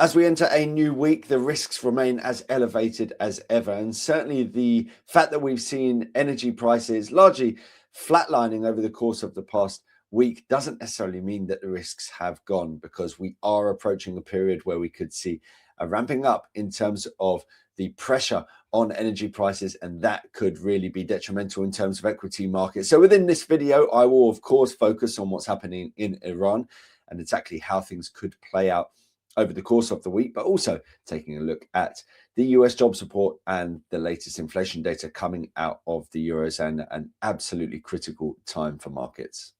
As we enter a new week, the risks remain as elevated as ever. And certainly the fact that we've seen energy prices largely flatlining over the course of the past week doesn't necessarily mean that the risks have gone, because we are approaching a period where we could see a ramping up in terms of the pressure on energy prices, and that could really be detrimental in terms of equity markets. So within this video, I will of course focus on what's happening in Iran and exactly how things could play out over the course of the week, but also taking a look at the US jobs report and the latest inflation data coming out of the eurozone, an absolutely critical time for markets.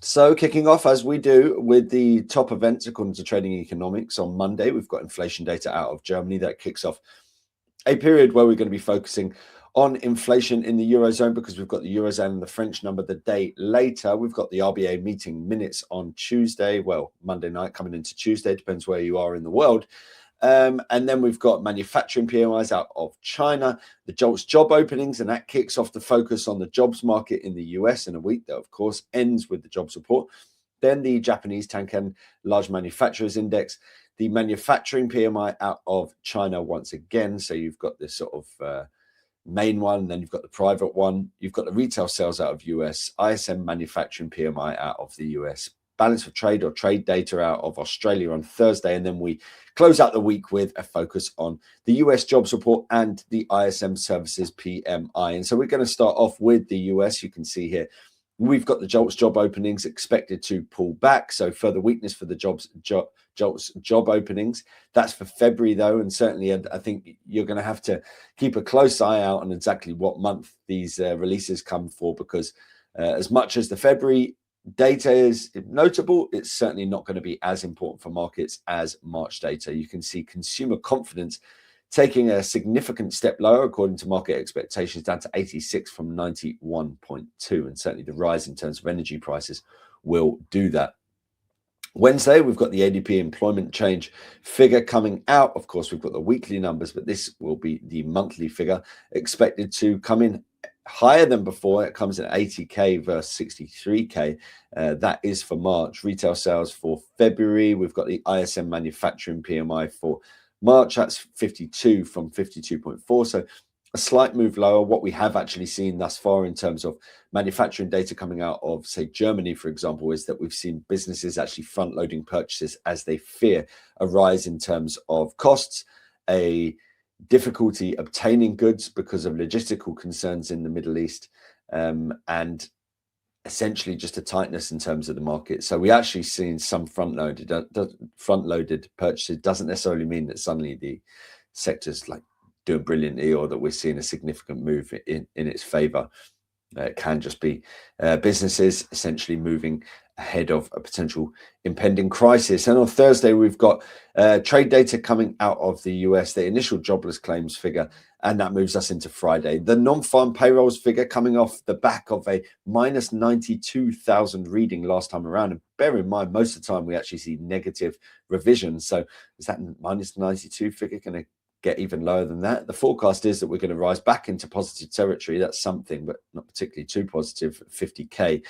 So kicking off as we do with the top events according to Trading Economics on Monday, we've got inflation data out of Germany that kicks off a period where we're going to be focusing on inflation in the eurozone, because we've got the eurozone and the French number the day later. We've got the RBA meeting minutes on Tuesday, well, Monday night coming into Tuesday, depends where you are in the world. And then we've got manufacturing PMIs out of China, the JOLTS job openings, and that kicks off the focus on the jobs market in the US in a week that, of course, ends with the jobs report. Then the Japanese Tankan Large Manufacturers Index, the manufacturing PMI out of China once again. So you've got this sort of main one, then you've got the private one. You've got the retail sales out of US, ISM manufacturing PMI out of the US, balance of trade or trade data out of Australia on Thursday. And then we close out the week with a focus on the US jobs report and the ISM services PMI. And so we're going to start off with the US. You can see here, we've got the JOLTS job openings expected to pull back. So further weakness for the JOLTS job openings. That's for February, though. And certainly I think you're going to have to keep a close eye out on exactly what month these releases come for, because as much as the February data is notable, it's certainly not going to be as important for markets as March data. You can see consumer confidence taking a significant step lower according to market expectations, down to 86 from 91.2. And certainly the rise in terms of energy prices will do that. Wednesday, we've got the ADP employment change figure coming out. Of course, we've got the weekly numbers, but this will be the monthly figure, expected to come in higher than before. It comes in 80K versus 63K. That is for March. Retail sales for February, we've got the ISM manufacturing PMI for March. That's 52 from 52.4. So a slight move lower. What we have actually seen thus far in terms of manufacturing data coming out of, say, Germany, for example, is that we've seen businesses actually front loading purchases as they fear a rise in terms of costs, a difficulty obtaining goods because of logistical concerns in the Middle East, and essentially just a tightness in terms of the market. So we actually seen some front-loaded purchases. Doesn't necessarily mean that suddenly the sector's like doing brilliantly or that we're seeing a significant move in its favor. It can just be businesses essentially moving ahead of a potential impending crisis. And on Thursday, we've got trade data coming out of the US, the initial jobless claims figure, and that moves us into Friday. The non-farm payrolls figure coming off the back of a minus 92,000 reading last time around. And bear in mind, most of the time we actually see negative revisions. So is that minus 92 figure going to get even lower than that? The forecast is that we're going to rise back into positive territory. That's something, but not particularly too positive, 50K.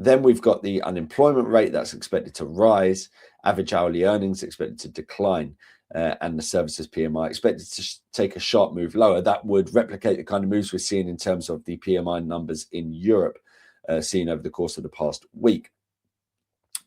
Then we've got the unemployment rate that's expected to rise, average hourly earnings expected to decline, and the services PMI expected to take a sharp move lower. That would replicate the kind of moves we're seeing in terms of the PMI numbers in Europe, seen over the course of the past week.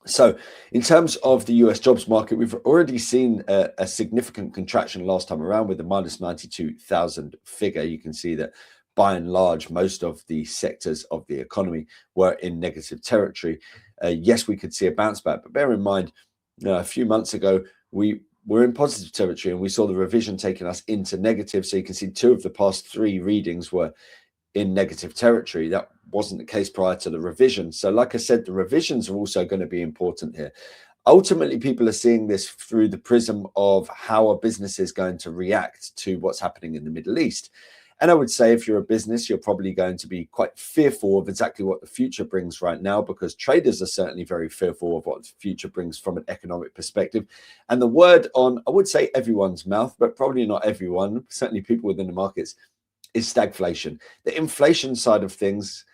So in terms of the US jobs market, we've already seen a significant contraction last time around with the minus 92,000 figure. You can see that by and large, most of the sectors of the economy were in negative territory. Yes, we could see a bounce back, but bear in mind, a few months ago, we were in positive territory and we saw the revision taking us into negative. So you can see 2 of the past 3 readings were in negative territory. That wasn't the case prior to the revision. So like I said, the revisions are also going to be important here. Ultimately, people are seeing this through the prism of how a business is going to react to what's happening in the Middle East. And I would say if you're a business, you're probably going to be quite fearful of exactly what the future brings right now, because traders are certainly very fearful of what the future brings from an economic perspective. And the word on, I would say everyone's mouth, but probably not everyone, certainly people within the markets, is stagflation. The inflation side of things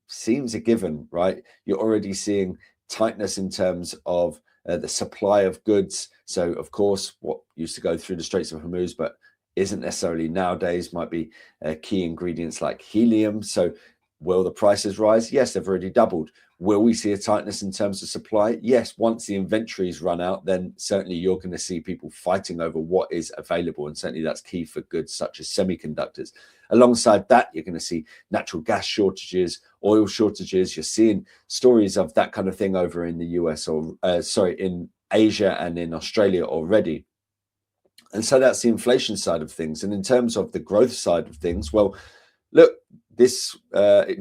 seems a given, right? You're already seeing tightness in terms of the supply of goods. So, of course, what used to go through the Straits of Hormuz, but isn't necessarily nowadays, might be key ingredients like helium. So, will the prices rise? Yes, they've already doubled. Will we see a tightness in terms of supply? Yes, once the inventories run out, then certainly you're going to see people fighting over what is available. And certainly that's key for goods such as semiconductors. Alongside that, you're going to see natural gas shortages, oil shortages. You're seeing stories of that kind of thing over in the US or, in Asia and in Australia already. And so that's the inflation side of things. And in terms of the growth side of things, well, look, this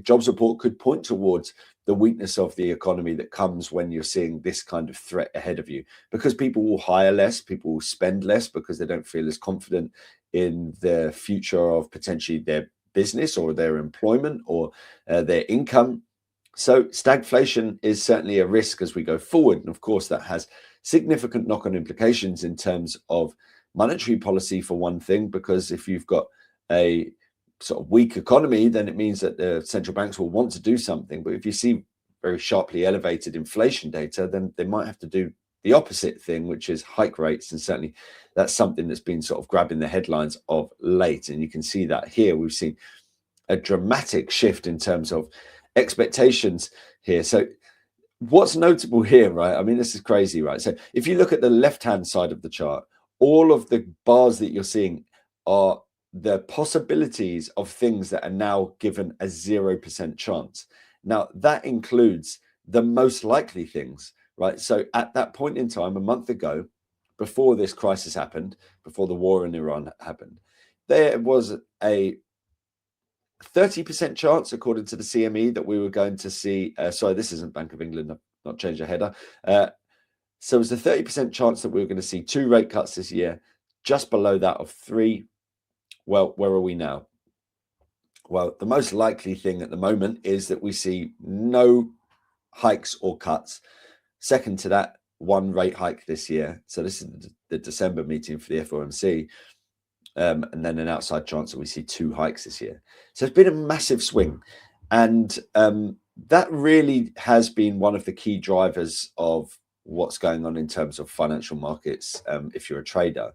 jobs report could point towards the weakness of the economy that comes when you're seeing this kind of threat ahead of you, because people will hire less, people will spend less because they don't feel as confident in the future of potentially their business or their employment or their income. So stagflation is certainly a risk as we go forward. And of course, that has significant knock-on implications in terms of monetary policy, for one thing, because if you've got a sort of weak economy, then it means that the central banks will want to do something. But if you see very sharply elevated inflation data, then they might have to do the opposite thing, which is hike rates. And certainly that's something that's been sort of grabbing the headlines of late. And you can see that here. We've seen a dramatic shift in terms of expectations here. So what's notable here, right? I mean, this is crazy, right? So if you look at the left-hand side of the chart, all of the bars that you're seeing are the possibilities of things that are now given a 0% chance. Now, that includes the most likely things, right? So at that point in time, a month ago, before this crisis happened, before the war in Iran happened, there was a 30% chance, according to the CME, that we were going to see, sorry, this isn't Bank of England, I've not changed the header. So it was a 30% chance that we were going to see 2 rate cuts this year, just below that of 3. Well, where are we now? Well, the most likely thing at the moment is that we see no hikes or cuts. Second to that, 1 rate hike this year. So this is the December meeting for the FOMC. And then an outside chance that we see 2 hikes this year. So it's been a massive swing. And that really has been one of the key drivers of what's going on in terms of financial markets if you're a trader.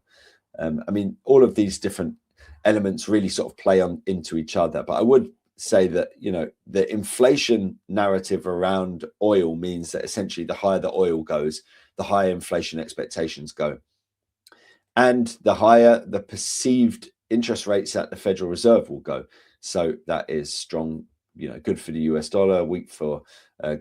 I mean, all of these different elements really sort of play on into each other. But I would say that, you know, the inflation narrative around oil means that essentially the higher the oil goes, the higher inflation expectations go. And the higher the perceived interest rates that the Federal Reserve will go. So that is strong, you know, good for the US dollar, weak for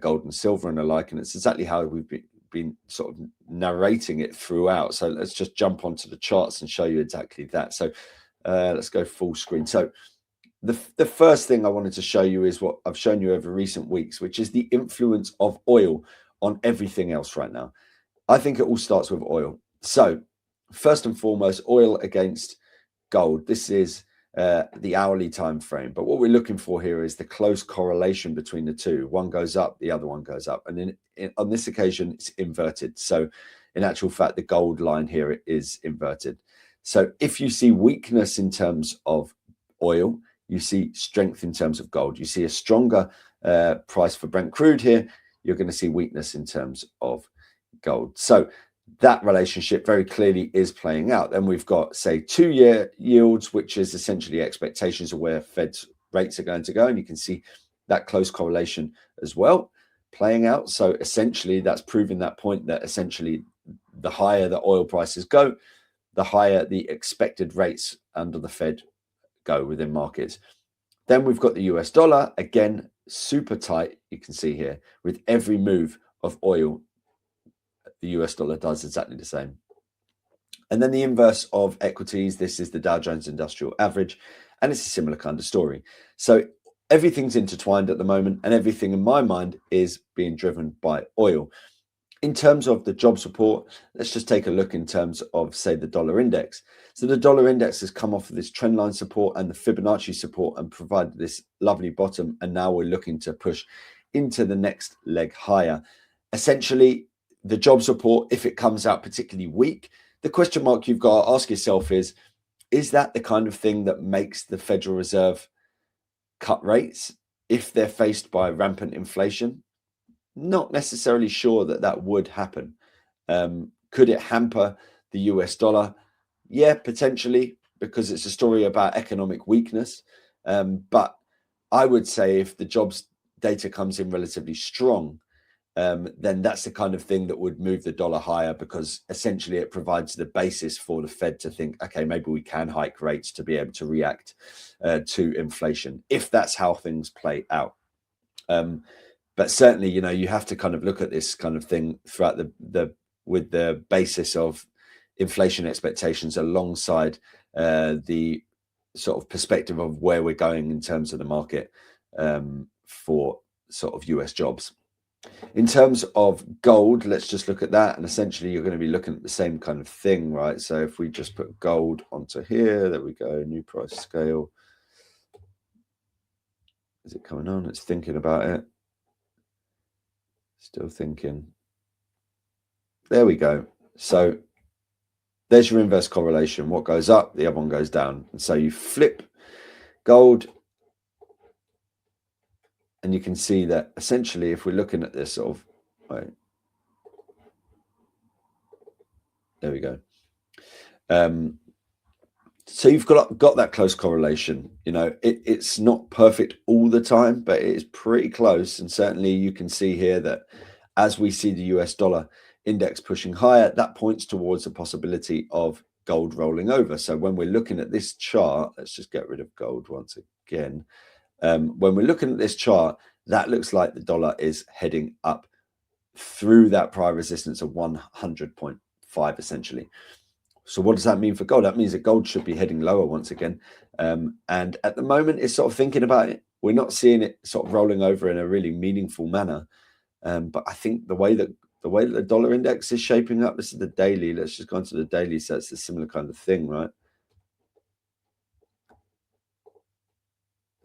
gold and silver and the like. And it's exactly how we've been sort of narrating it throughout. So let's just jump onto the charts and show you exactly that. So let's go full screen. So the first thing I wanted to show you is what I've shown you over recent weeks, which is the influence of oil on everything else right now. I think it all starts with oil. So first and foremost, oil against gold. This is the hourly time frame. But what we're looking for here is the close correlation between the two. One goes up, the other one goes up. And on this occasion, it's inverted. So in actual fact, the gold line here is inverted. So if you see weakness in terms of oil, you see strength in terms of gold. You see a stronger price for Brent crude here. You're going to see weakness in terms of gold. So that relationship very clearly is playing out. Then we've got, say, 2-year yields, which is essentially expectations of where Fed's rates are going to go. And you can see that close correlation as well playing out. So essentially, that's proving that point that essentially the higher the oil prices go, the higher the expected rates under the Fed go within markets. Then we've got the US dollar, again, super tight, you can see here, with every move of oil, the US dollar does exactly the same. And then the inverse of equities, this is the Dow Jones Industrial Average, and it's a similar kind of story. So everything's intertwined at the moment, and everything in my mind is being driven by oil. In terms of the jobs report, let's just take a look in terms of, say, the dollar index. So the dollar index has come off of this trendline support and the Fibonacci support and provided this lovely bottom. And now we're looking to push into the next leg higher. Essentially, the jobs report, if it comes out particularly weak, the question mark you've got to ask yourself is, Is that the kind of thing that makes the Federal Reserve cut rates if they're faced by rampant inflation? Not necessarily sure that that would happen. Could it hamper the US dollar? Yeah, potentially, because it's a story about economic weakness. But I would say if the jobs data comes in relatively strong, then that's the kind of thing that would move the dollar higher, because essentially it provides the basis for the Fed to think, okay, maybe we can hike rates to be able to react to inflation, if that's how things play out. But certainly, you know, you have to kind of look at this kind of thing throughout with the basis of inflation expectations alongside the sort of perspective of where we're going in terms of the market for sort of US jobs. In terms of gold, let's just look at that. And essentially, you're going to be looking at the same kind of thing, right? So if we just put gold onto here, there we go, new price scale. Is it coming on? It's thinking about it. Still thinking. There we go. So there's your inverse correlation. What goes up, the other one goes down. And so you flip gold, and you can see that essentially, if we're looking at this sort of, right, there we go. So you've got that close correlation. You know, it's not perfect all the time, but it is pretty close. And certainly you can see here that as we see the US dollar index pushing higher, that points towards the possibility of gold rolling over. So when we're looking at this chart, let's just get rid of gold once again. When we're looking at this chart, that looks like the dollar is heading up through that prior resistance of 100.5 essentially. So what does that mean for gold? That means that gold should be heading lower once again. And at the moment, it's sort of thinking about it. We're not seeing it sort of rolling over in a really meaningful manner. But I think the way that the dollar index is shaping up, this is the daily. Let's just go into the daily. So it's a similar kind of thing, right?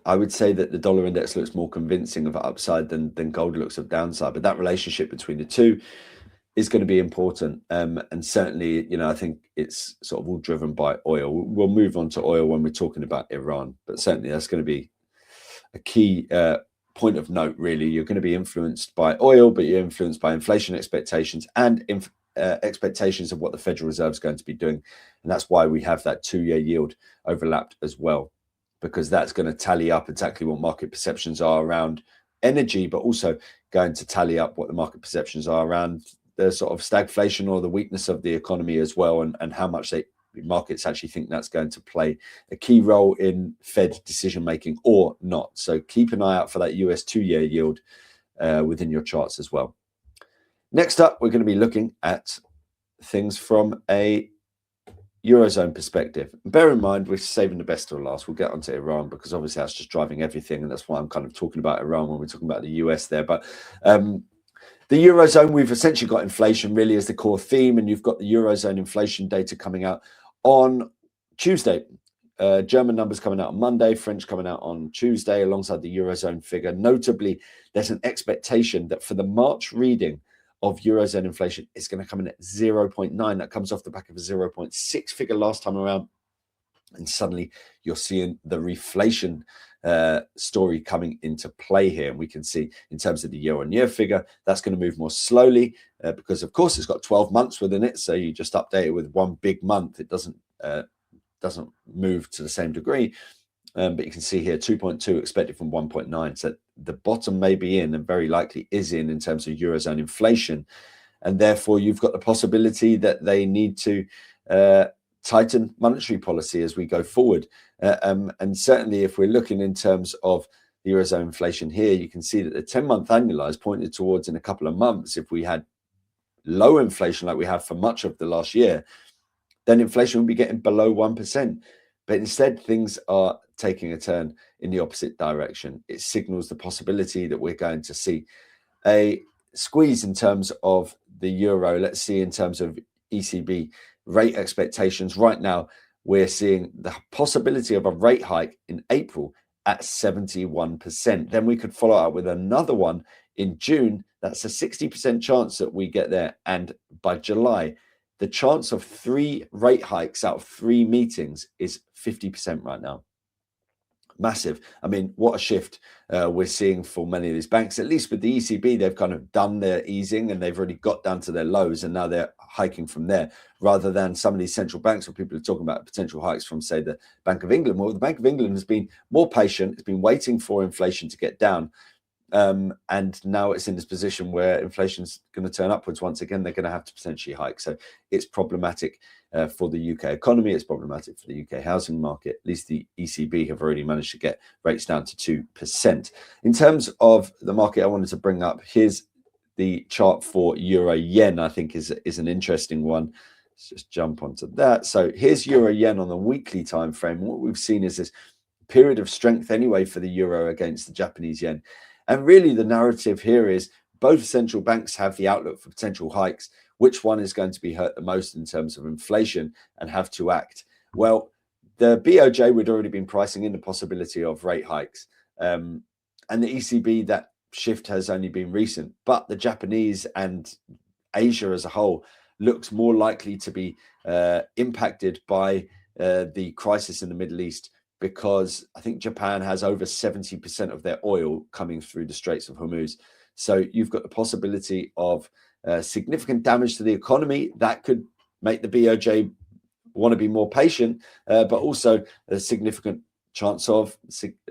I would say that the dollar index looks more convincing of an upside than gold looks of downside. But that relationship between the two is going to be important. And certainly, you know, I think it's sort of all driven by oil. We'll move on to oil when we're talking about Iran, but certainly that's going to be a key point of note, really. You're going to be influenced by oil, but you're influenced by inflation expectations and expectations of what the Federal Reserve is going to be doing. And that's why we have that 2-year yield overlapped as well, because that's going to tally up exactly what market perceptions are around energy, but also going to tally up what the market perceptions are around the sort of stagflation or the weakness of the economy as well, and how much markets actually think that's going to play a key role in Fed decision making or not. So keep an eye out for that US 2-year yield within your charts as well. Next up, we're going to be looking at things from a eurozone perspective. Bear in mind, we're saving the best till last. We'll get onto Iran, because obviously that's just driving everything, and that's why I'm kind of talking about Iran when we're talking about the US there. But the eurozone, we've essentially got inflation really as the core theme, and you've got the eurozone inflation data coming out on Tuesday. German numbers coming out on Monday, French coming out on Tuesday, alongside the eurozone figure. Notably, there's an expectation that for the March reading of eurozone inflation, it's going to come in at 0.9. That comes off the back of a 0.6 figure last time around. And suddenly you're seeing the reflation story coming into play here. And we can see in terms of the year-on-year figure, that's going to move more slowly because, of course, it's got 12 months within it. So you just update it with one big month. It doesn't move to the same degree. But you can see here 2.2 expected from 1.9. So the bottom may be in, and very likely is in terms of eurozone inflation. And therefore, you've got the possibility that they need to tighten monetary policy as we go forward. And certainly, if we're looking in terms of the eurozone inflation here, you can see that the 10-month annualized pointed towards in a couple of months, if we had low inflation like we have for much of the last year, then inflation would be getting below 1%. But instead, things are taking a turn in the opposite direction. It signals the possibility that we're going to see a squeeze in terms of the euro. Let's see in terms of ECB rate expectations. Right now, we're seeing the possibility of a rate hike in April at 71%. Then we could follow up with another one in June. That's a 60% chance that we get there. And by July, the chance of 3 rate hikes out of 3 meetings is 50% right now. Massive. I mean, what a shift we're seeing for many of these banks. At least with the ECB, they've kind of done their easing and they've already got down to their lows, and now they're hiking from there, rather than some of these central banks where people are talking about potential hikes from, say, the Bank of England. Well, the Bank of England has been more patient. It's been waiting for inflation to get down. And now it's in this position where inflation's going to turn upwards once again. They're going to have to potentially hike. So it's problematic for the UK economy. It's problematic for the UK housing market. At least the ECB have already managed to get rates down to 2%. In terms of the market, I wanted to bring up, here's the chart for euro yen. I think is an interesting one. Let's just jump onto that. So here's euro yen on the weekly time frame. What we've seen is this period of strength anyway for the euro against the Japanese yen. And really the narrative here is both central banks have the outlook for potential hikes. Which one is going to be hurt the most in terms of inflation and have to act? Well, the BOJ would already been pricing in the possibility of rate hikes. And the ECB, that shift has only been recent. But the Japanese and Asia as a whole looks more likely to be impacted by the crisis in the Middle East, because I think Japan has over 70% of their oil coming through the Straits of Hormuz. So you've got the possibility of significant damage to the economy. That could make the BOJ want to be more patient, but also a significant chance of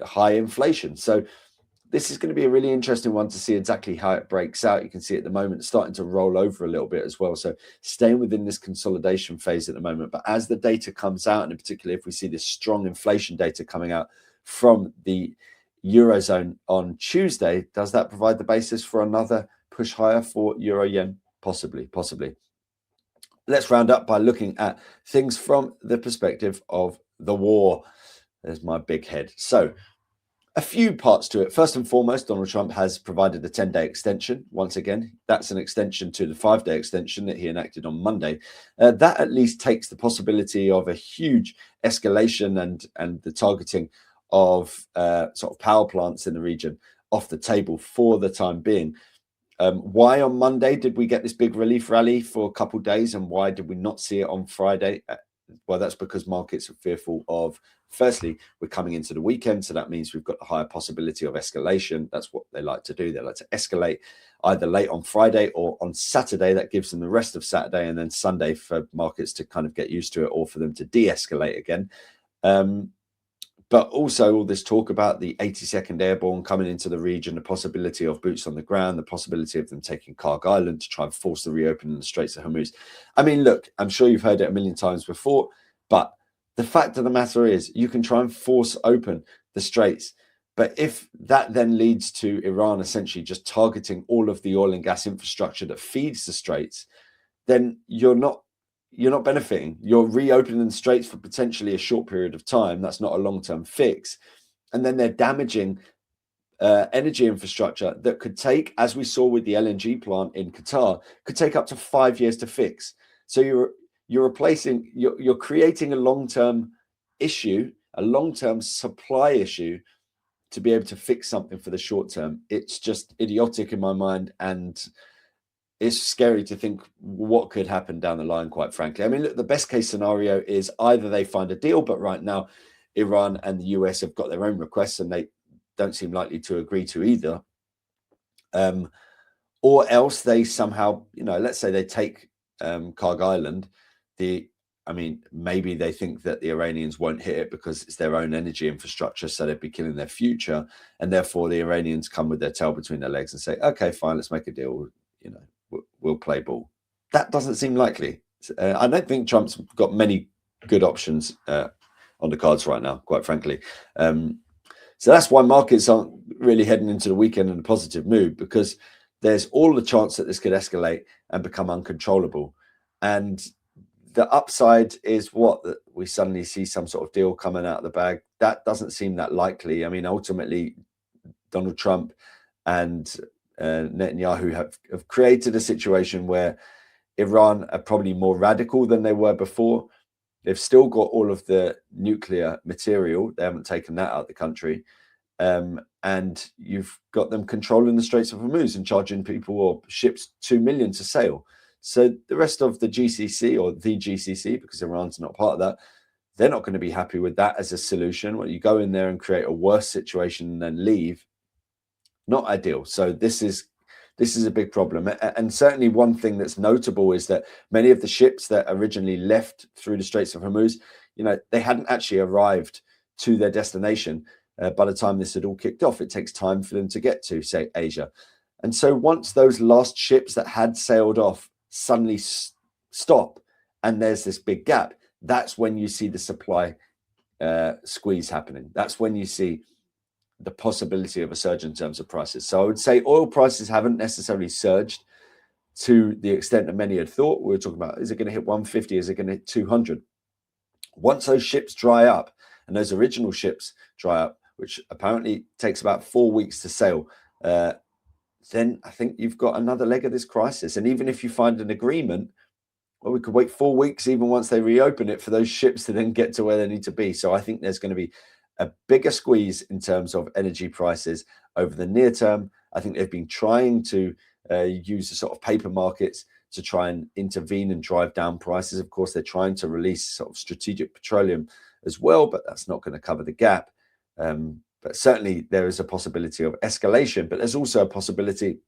high inflation. So this is going to be a really interesting one to see exactly how it breaks out. You can see at the moment it's starting to roll over a little bit as well. So staying within this consolidation phase at the moment. But as the data comes out, and in particular if we see this strong inflation data coming out from the eurozone on Tuesday, does that provide the basis for another push higher for euro yen? Possibly. Let's round up by looking at things from the perspective of the war. There's my big head. So a few parts to it. First and foremost, Donald Trump has provided a 10-day extension. Once again, that's an extension to the 5-day extension that he enacted on Monday. That at least takes the possibility of a huge escalation and the targeting of sort of power plants in the region off the table for the time being. Why on Monday did we get this big relief rally for a couple of days, and why did we not see it on Friday? Well, that's because markets are fearful of, firstly, we're coming into the weekend, so that means we've got a higher possibility of escalation. That's what they like to do. They like to escalate either late on Friday or on Saturday. That gives them the rest of Saturday and then Sunday for markets to kind of get used to it, or for them to de-escalate again. But also all this talk about the 82nd Airborne coming into the region, the possibility of boots on the ground, the possibility of them taking Karg Island to try and force the reopening of the Straits of Hormuz. I mean, look, I'm sure you've heard it a million times before, but the fact of the matter is you can try and force open the Straits. But if that then leads to Iran essentially just targeting all of the oil and gas infrastructure that feeds the Straits, then you're not benefiting. You're reopening the Straits for potentially a short period of time. That's not a long-term fix. And then they're damaging energy infrastructure that could take, as we saw with the LNG plant in Qatar, could take up to 5 years to fix. So you're creating a long-term issue, a long-term supply issue, to be able to fix something for the short term. It's just idiotic in my mind, and it's scary to think what could happen down the line, quite frankly. I mean, look, the best case scenario is either they find a deal, but right now Iran and the US have got their own requests and they don't seem likely to agree to either. Or else they somehow, let's say they take Karg Island. Maybe they think that the Iranians won't hit it because it's their own energy infrastructure, so they'd be killing their future. And therefore the Iranians come with their tail between their legs and say, okay, fine, let's make a deal. We'll play ball. That doesn't seem likely. I don't think Trump's got many good options on the cards right now, quite frankly. So that's why markets aren't really heading into the weekend in a positive mood, because there's all the chance that this could escalate and become uncontrollable. And the upside is that we suddenly see some sort of deal coming out of the bag. That doesn't seem that likely. I mean, ultimately, Donald Trump and Netanyahu have created a situation where Iran are probably more radical than they were before. They've still got all of the nuclear material. They haven't taken that out of the country. And you've got them controlling the Straits of Hormuz and charging people or ships $2 million to sail. So the rest of the GCC, or the GCC, because Iran's not part of that, they're not going to be happy with that as a solution. Well, you go in there and create a worse situation and then leave. Not ideal. So this is a big problem. And certainly one thing that's notable is that many of the ships that originally left through the Straits of Hormuz, they hadn't actually arrived to their destination by the time this had all kicked off. It takes time for them to get to, say, Asia. And so once those last ships that had sailed off suddenly stop and there's this big gap, that's when you see the supply squeeze happening. That's when you see the possibility of a surge in terms of prices. So I would say oil prices haven't necessarily surged to the extent that many had thought. We were talking about, is it going to hit 150? Is it going to hit 200? Once those ships dry up, and those original ships dry up, which apparently takes about 4 weeks to sail, then I think you've got another leg of this crisis. And even if you find an agreement, well, we could wait 4 weeks, even once they reopen it, for those ships to then get to where they need to be. So I think there's going to be a bigger squeeze in terms of energy prices over the near term. I think they've been trying to use the sort of paper markets to try and intervene and drive down prices. Of course, they're trying to release sort of strategic petroleum as well, but that's not going to cover the gap. But certainly there is a possibility of escalation, but there's also a possibility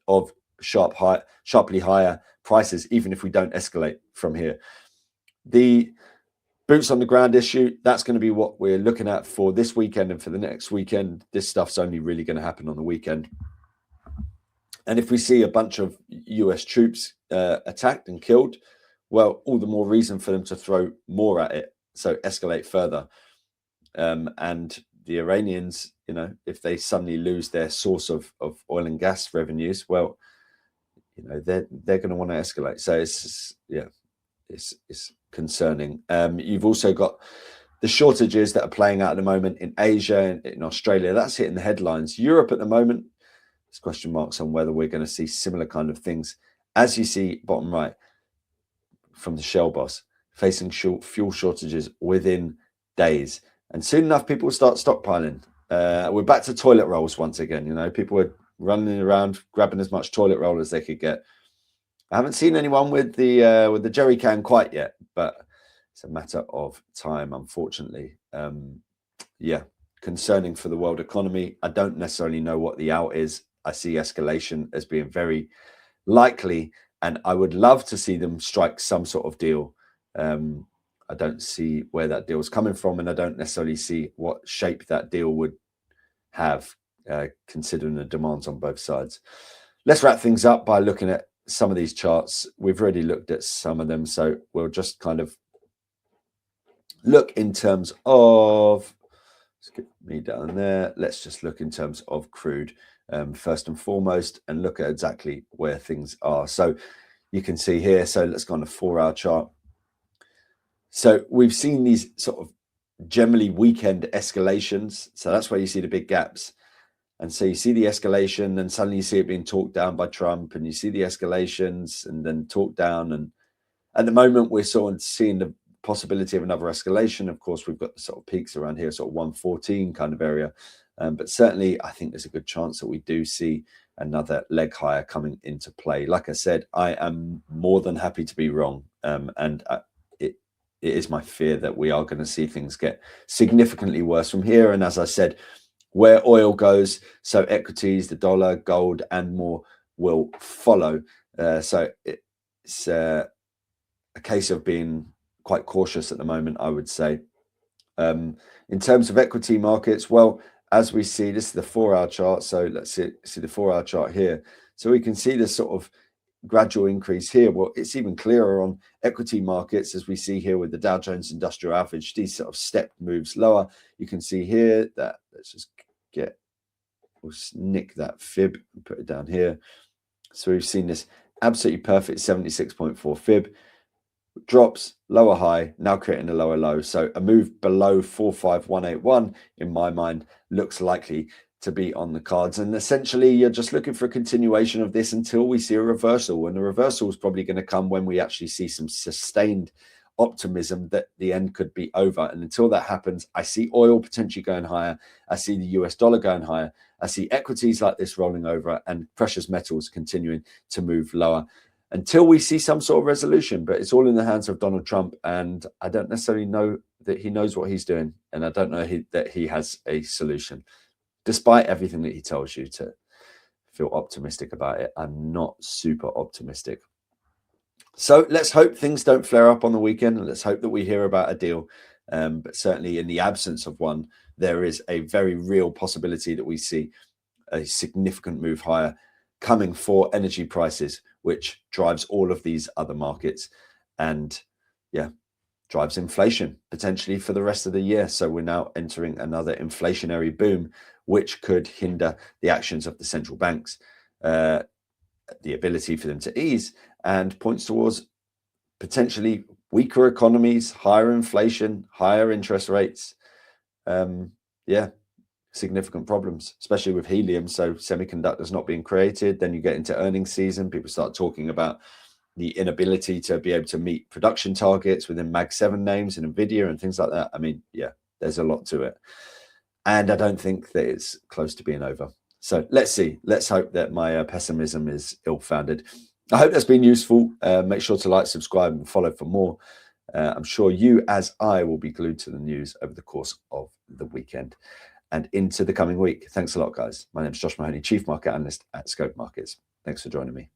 of sharply higher prices, even if we don't escalate from here. The boots on the ground issue, that's going to be what we're looking at for this weekend and for the next weekend. This stuff's only really going to happen on the weekend. And if we see a bunch of US troops attacked and killed, well, all the more reason for them to throw more at it, so escalate further. And the Iranians, if they suddenly lose their source of oil and gas revenues, well, they're going to want to escalate. So it's concerning. You've also got the shortages that are playing out at the moment in Asia and in Australia. That's hitting the headlines. Europe at the moment, there's question marks on whether we're going to see similar kind of things. As you see, bottom right, from the Shell boss, facing fuel shortages within days. And soon enough, people will start stockpiling. We're back to toilet rolls once again. People were running around, grabbing as much toilet roll as they could get. I haven't seen anyone with the jerry can quite yet, but it's a matter of time, unfortunately. Concerning for the world economy. I don't necessarily know what the out is. I see escalation as being very likely, and I would love to see them strike some sort of deal. I don't see where that deal is coming from, and I don't necessarily see what shape that deal would have, considering the demands on both sides. Let's wrap things up by looking at some of these charts. We've already looked at some of them, so we'll just kind of look in terms of, skip me down there. Let's just look in terms of crude first and foremost, and look at exactly where things are. So you can see here, so let's go on a 4-hour chart. So we've seen these sort of generally weekend escalations. So that's where you see the big gaps. And so you see the escalation, and suddenly you see it being talked down by Trump, and you see the escalations and then talked down. And at the moment, we're sort of seeing the possibility of another escalation. Of course, we've got the sort of peaks around here, sort of 114 kind of area. But certainly, I think there's a good chance that we do see another leg higher coming into play. Like I said, I am more than happy to be wrong. And it is my fear that we are going to see things get significantly worse from here. And as I said, where oil goes, so equities, the dollar, gold, and more will follow. So it's a case of being quite cautious at the moment, I would say. In terms of equity markets, well, as we see, this is the 4-hour chart. So let's see the 4-hour chart here. So we can see this sort of gradual increase here. Well, it's even clearer on equity markets, as we see here with the Dow Jones Industrial Average, these sort of step moves lower. You can see here that, let's just we'll nick that fib and put it down here. So we've seen this absolutely perfect 76.4 fib, drops, lower high, now creating a lower low. So a move below 45181, in my mind, looks likely to be on the cards. And essentially, you're just looking for a continuation of this until we see a reversal. And the reversal is probably going to come when we actually see some sustained optimism that the end could be over. And until that happens, I see oil potentially going higher. I see the US dollar going higher. I see equities like this rolling over, and precious metals continuing to move lower. until we see some sort of resolution. But it's all in the hands of Donald Trump, and I don't necessarily know that he knows what he's doing, and I don't know that he has a solution, despite everything that he tells you to feel optimistic about it. I'm not super optimistic. So let's hope things don't flare up on the weekend, and let's hope that we hear about a deal. But certainly in the absence of one, there is a very real possibility that we see a significant move higher coming for energy prices, which drives all of these other markets and, yeah, drives inflation potentially for the rest of the year. So we're now entering another inflationary boom, which could hinder the actions of the central banks, the ability for them to ease, and points towards potentially weaker economies, higher inflation, higher interest rates. Significant problems, especially with helium. So semiconductors not being created. Then you get into earnings season. People start talking about the inability to be able to meet production targets within Mag 7 names and NVIDIA and things like that. I mean, yeah, there's a lot to it. And I don't think that it's close to being over. So let's see. Let's hope that my pessimism is ill-founded. I hope that's been useful. Make sure to like, subscribe, and follow for more. I'm sure you, as I, will be glued to the news over the course of the weekend and into the coming week. Thanks a lot, guys. My name is Joshua Mahony, Chief Market Analyst at Scope Markets. Thanks for joining me.